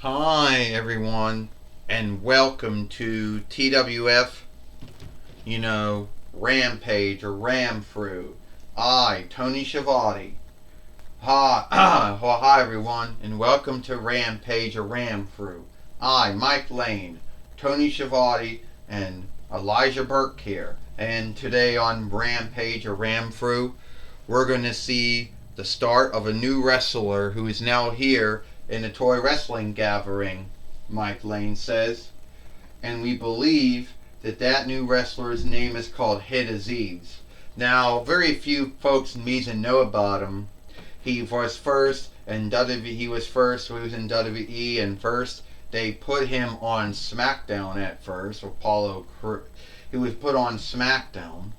Hi everyone, and welcome to TWF, Rampage or Ramfru. Tony Schiavone. Hi everyone, and welcome to Rampage or Ramfru. Mike Lane, Tony Schiavone, and Elijah Burke here. And today on Rampage or Ramfru, we're going to see the start of a new wrestler who is now here in a toy wrestling gathering, Mike Lane says. And we believe that new wrestler's name is called Hit Aziz. Now, very few folks in Mesa know about him. He was first in WWE. He was in WWE, and first they put him on SmackDown at first. He was put on SmackDown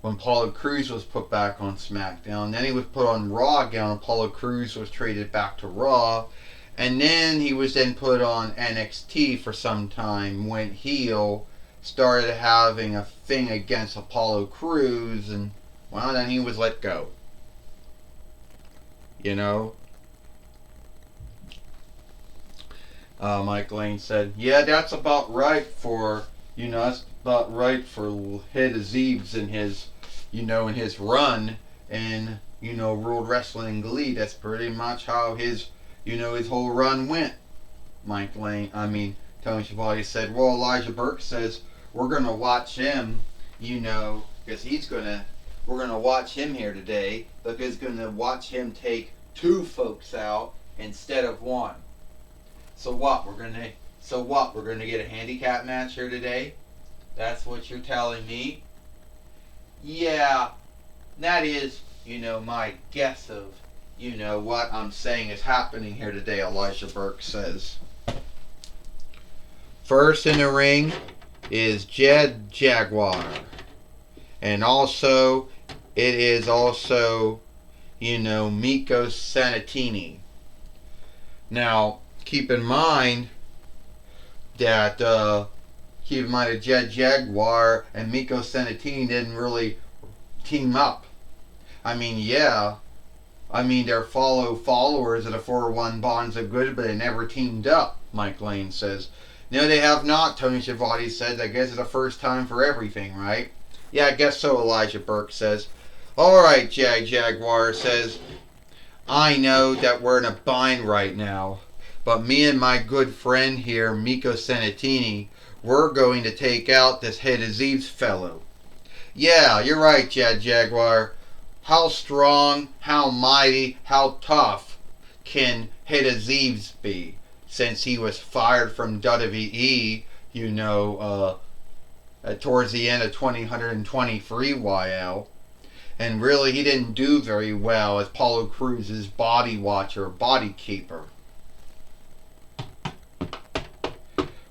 when Apollo Crews was put back on SmackDown. Then he was put on Raw again. Apollo Crews was traded back to Raw. And then he was then put on NXT for some time, went heel, started having a thing against Apollo Crews, and well, then he was let go. Mike Lane said, yeah, that's about right for, that's about right for Hit Aziz in his, in his run in, World Wrestling Elite. That's pretty much how his whole run went. Tony Schiavone said, well, Elijah Burke says, we're going to watch him, because we're going to watch him here today, because we're going to watch him take two folks out instead of one. So what, we're going to get a handicap match here today? That's what you're telling me? Yeah, that is, my guess of, what I'm saying is happening here today, Elijah Burke says. First in the ring is Jed Jaguar. And also, it is also, Miko Sanatini. Now, keep in mind that Jed Jaguar and Miko Sanatini didn't really team up. They're followers of the 401 Bonds of Good, but they never teamed up, Mike Lane says. No, they have not, Tony Schiavone says. I guess it's the first time for everything, right? Yeah, I guess so, Elijah Burke says. Alright, Jaguar says, I know that we're in a bind right now, but me and my good friend here, Miko Sanatini, we're going to take out this Hit Aziz fellow. Yeah, you're right, Jaguar. How strong, how mighty, how tough can Hit Aziz be? Since he was fired from WWE, towards the end of 2023 YL. And really, he didn't do very well as Apollo Crews' body watcher, body keeper.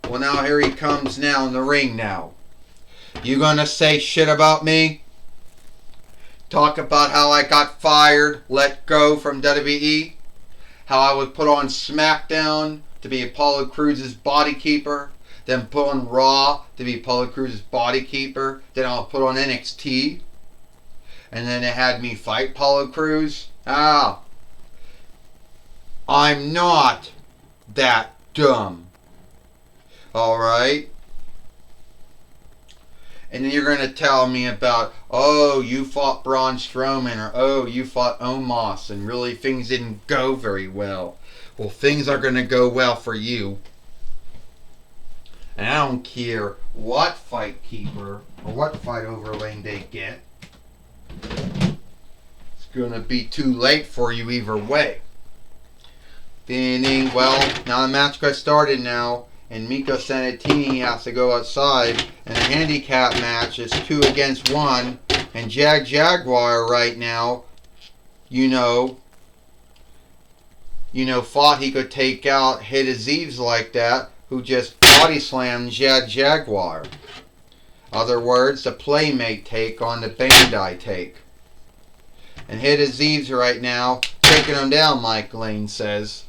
Well, now here he comes now in the ring now. You gonna say shit about me? Talk about how I got fired, let go from WWE? How I was put on SmackDown to be Apollo Crews' body keeper, then put on Raw to be Apollo Crews' body keeper, then I was put on NXT, and then they had me fight Apollo Crews? I'm not that dumb. Alright? And then you're going to tell me about, oh, you fought Braun Strowman, or oh, you fought Omos, and really things didn't go very well. Well, things are going to go well for you. And I don't care what fight keeper or what fight overlane they get. It's going to be too late for you either way. Now the match got started now. And Miko Sanatini has to go outside. And the handicap match is 2 against 1. And Jaguar right now, thought he could take out Hit Aziz like that, who just body slammed Jaguar. Other words, the Playmate take on the Bandai take. And Hit Aziz right now, taking him down, Mike Lane says.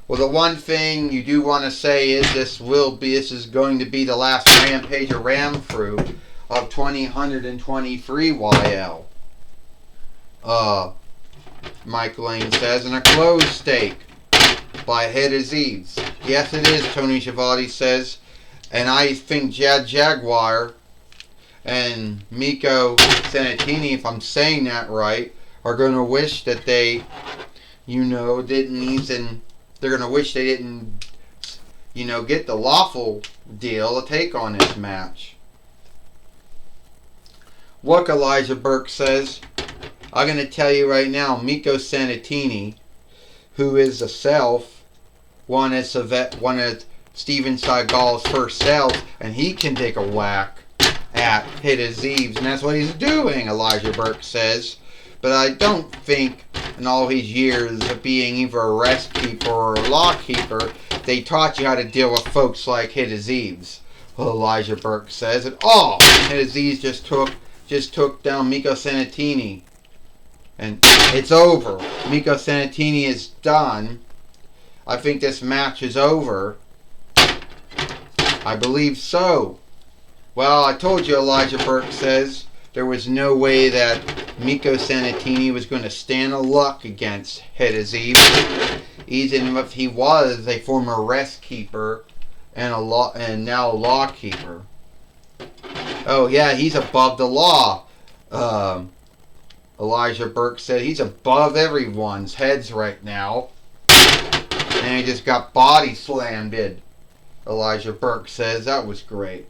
Well, the one thing you do want to say is this is going to be the last Rampage or Ramfru of 2023 YL. Mike Lane says, and a closed steak. by Head Aziz. Yes, it is, Tony Schiavone says. And I think Jad Jaguar and Miko Sanatini, if I'm saying that right, are going to wish that they, didn't even, they're going to wish they didn't, get the lawful deal to take on this match. Look, Elijah Burke says, I'm going to tell you right now, Miko Sanatini, who is herself one of Steven Seagal's first sales, and he can take a whack at Hit Aziz, and that's what he's doing, Elijah Burke says. But I don't think in all these years of being either a rest keeper or a law keeper, they taught you how to deal with folks like Hit Aziz. Well, Elijah Burke says at all. Hit Aziz just took down Miko Sanatini. And it's over. Miko Sanatini is done. I think this match is over. I believe so. Well, I told you, Elijah Burke says, there was no way that Miko Sanatini was going to stand a luck against Hit Aziz, even if he was a former rest keeper and now a law keeper. Oh yeah, he's above the law. Elijah Burke said he's above everyone's heads right now, and he just got body slammed. Elijah Burke says that was great.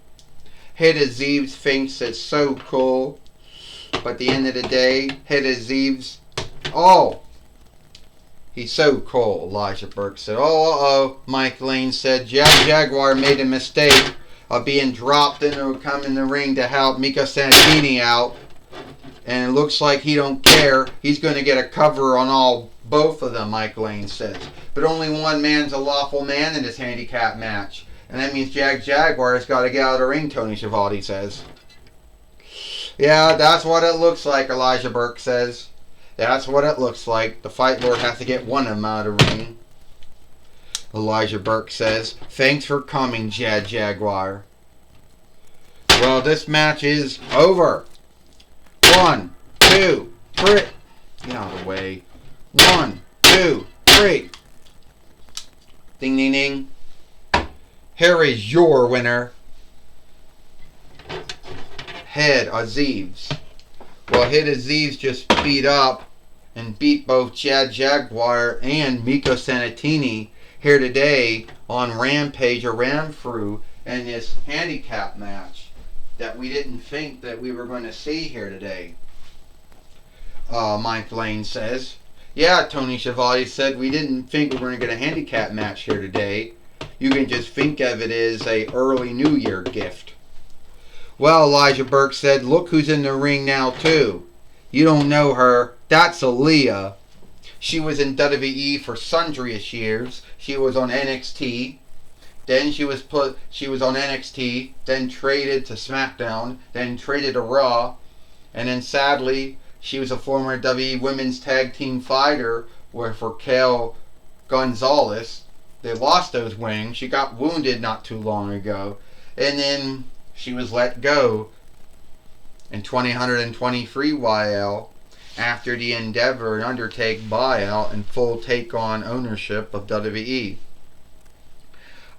Hit Aziz thinks it's so cool, but at the end of the day, Hit Aziz, he's so cool, Elijah Burke said. Mike Lane said Jaguar made a mistake of being dropped into come in the ring to help Miko Sanatini out, and it looks like he don't care. He's going to get a cover on both of them, Mike Lane says. But only one man's a lawful man in this handicap match. And that means Jaguar has got to get out of the ring, Tony Schiavone says. Yeah, that's what it looks like, Elijah Burke says. That's what it looks like. The Fight Lord has to get one of them out of the ring. Elijah Burke says, thanks for coming, Jaguar. Well, this match is over. 1, 2, 3. Get out of the way. 1, 2, 3. Ding, ding, ding. Here is your winner, Hit Aziz. Well, Hit Aziz just beat both Jaguar and Miko Sanatini here today on Rampage or ran through in this handicap match that we didn't think that we were going to see here today. Mike Lane says. Yeah, Tony Schiavone said we didn't think we were going to get a handicap match here today. You can just think of it as a early New Year gift. Well, Elijah Burke said, look who's in the ring now too. You don't know her. That's Aaliyah. She was in WWE for sundryest years. She was on NXT. Then she was on NXT, then traded to SmackDown, then traded to Raw, and then sadly, she was a former WWE Women's Tag Team Fighter for Raquel Gonzalez. They lost those wings. She got wounded not too long ago, and then she was let go in 2023 YL after the Endeavor and Undertake buyout and full take-on ownership of WWE.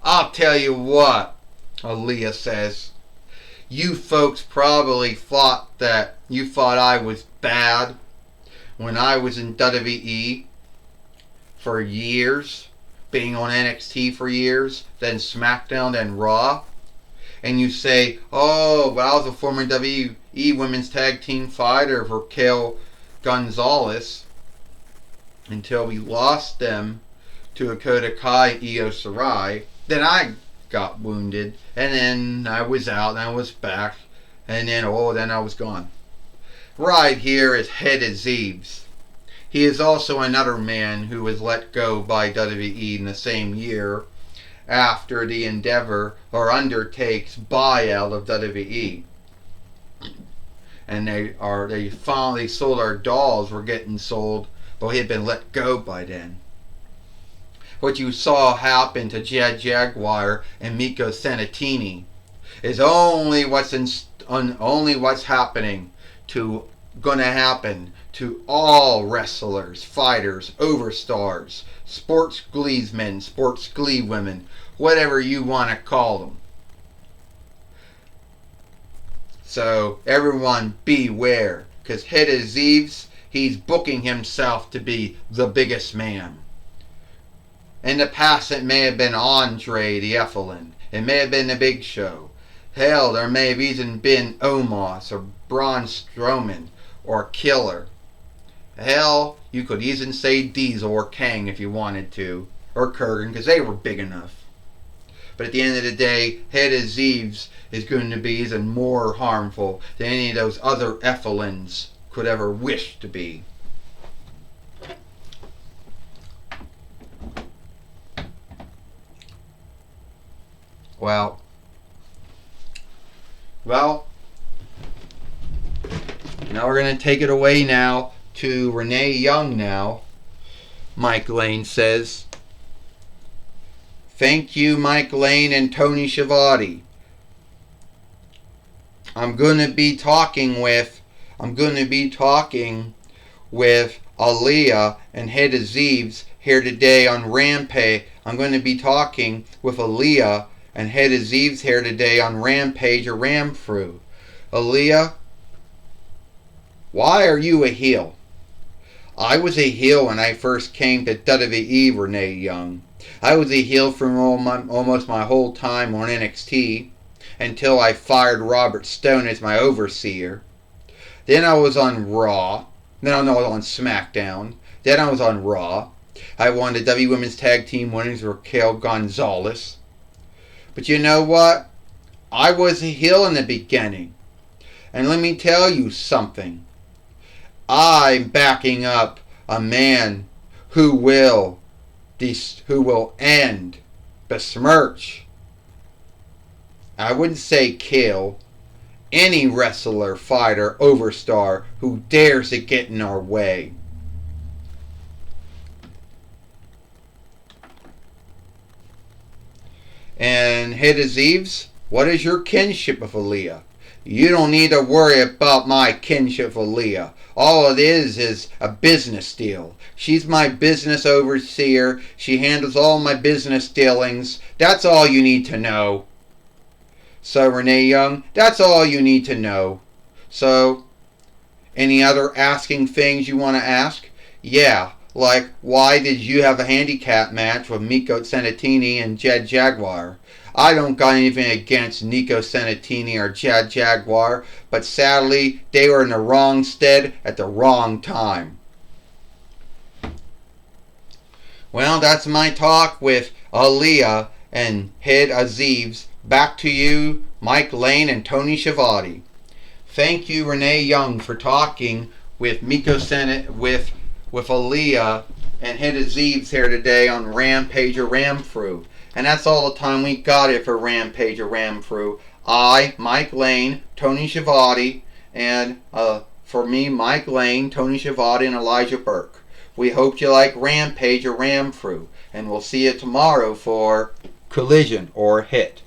I'll tell you what, Aaliyah says. You folks probably thought I was bad when I was in WWE for years, being on NXT for years, then SmackDown, then Raw. And you say, but I was a former WWE Women's Tag Team Fighter for Raquel Gonzalez until we lost them to Dakota Kai and Io Shirai. Then I got wounded, and then I was out, and I was back, and then I was gone. Right here is Hit Aziz. He is also another man who was let go by WWE in the same year after the Endeavor or Undertake's buyout of WWE. And they finally sold our dolls, were getting sold, but he had been let go by then. What you saw happen to Jaguar and Miko Sanatini is only what's happening to gonna happen to all wrestlers, fighters, overstars, sports gleesmen, sports glee women, whatever you want to call them. So everyone beware, because Head of Zeeves, he's booking himself to be the biggest man. In the past, it may have been Andre the Effelin. It may have been the Big Show. Hell, there may have even been Omos or Braun Strowman or Killer. Hell, you could even say Diesel or Kang if you wanted to. Or Kurgan, because they were big enough. But at the end of the day, Head of Zeeves is going to be even more harmful than any of those other Effelins could ever wish to be. Well, now we're going to take it away now to Renee Young now. Mike Lane says, "Thank you, Mike Lane and Tony Schiavone. I'm going to be talking with Aaliyah and Head of Zeeves here today on Rampage. I'm going to be talking with Aaliyah and Head of Zeeves here today on Rampage or Ramfru. Aaliyah, why are you a heel? I was a heel when I first came to WWE, Renee Young. I was a heel for almost my whole time on NXT until I fired Robert Stone as my overseer. Then I was on Raw. Then I was on SmackDown. Then I was on Raw. I won the W Women's Tag Team winners with Raquel Gonzalez. But you know what? I was a heel in the beginning. And let me tell you something. I'm backing up a man who will end, besmirch, I wouldn't say kill, any wrestler, fighter, overstar who dares to get in our way. And Head of Zeeves, what is your kinship with Aaliyah? You don't need to worry about my kinship with Aaliyah. All it is a business deal. She's my business overseer. She handles all my business dealings. That's all you need to know. So, Renee Young, that's all you need to know. So, any other asking things you want to ask? Yeah, like, why did you have a handicap match with Miko Senatini and Jed Jaguar? I don't got anything against Nico Senatini or Jed Jaguar, but sadly, they were in the wrong stead at the wrong time. Well, that's my talk with Aaliyah and Head of Zeeves. Back to you, Mike Lane and Tony Schiavone. Thank you, Renee Young, for talking with Miko Senat with Aaliyah and Head of Zeeves here today on Rampage or Ramfru. And that's all the time we got it for Rampage or Ramfru. I, Mike Lane, Tony Schiavone, and for me, Mike Lane, Tony Schiavone, and Elijah Burke. We hope you like Rampage or Ramfru, and we'll see you tomorrow for Collision or Hit.